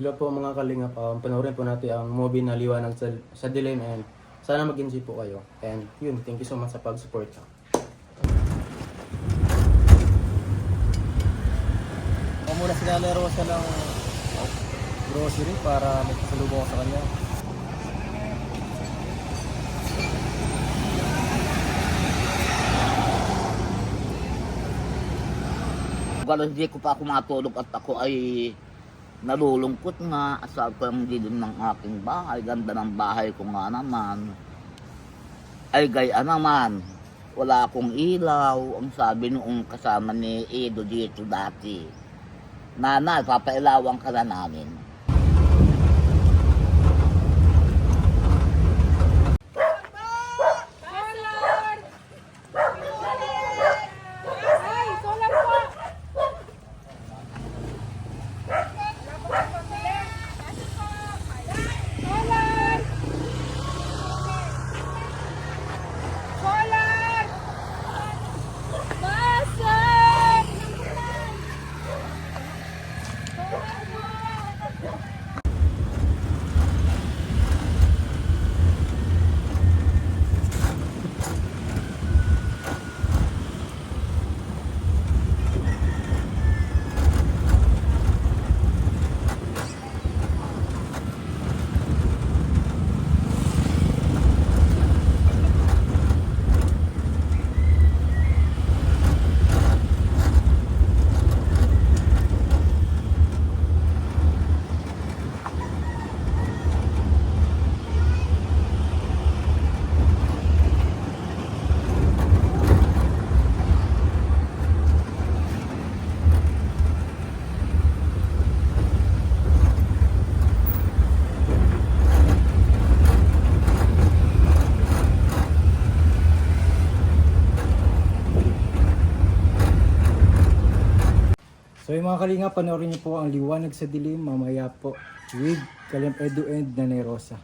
Hello po mga kalingap, panoorin po natin ang movie na Liwanag sa Dilim and sana mag-enjoy po kayo. And yun, thank you so much sa pag-support. Ako muna sinalero siya ng grocery para may pasalubong ko sa kanya. Galos hindi ko pa ako matulog at ako ay nalulungkot nga. Asal ko yung dilim ng aking bahay. Ganda ng bahay ko nga naman. Ay gaya naman. Wala akong ilaw. Ang sabi noong kasama ni Edo dito dati. Nanay, papailawan ka na namin. So yung mga kalinga, panoorin niyo po ang Liwanag sa Dilim mamaya po with Kalimp Edu and Nanay Rosa.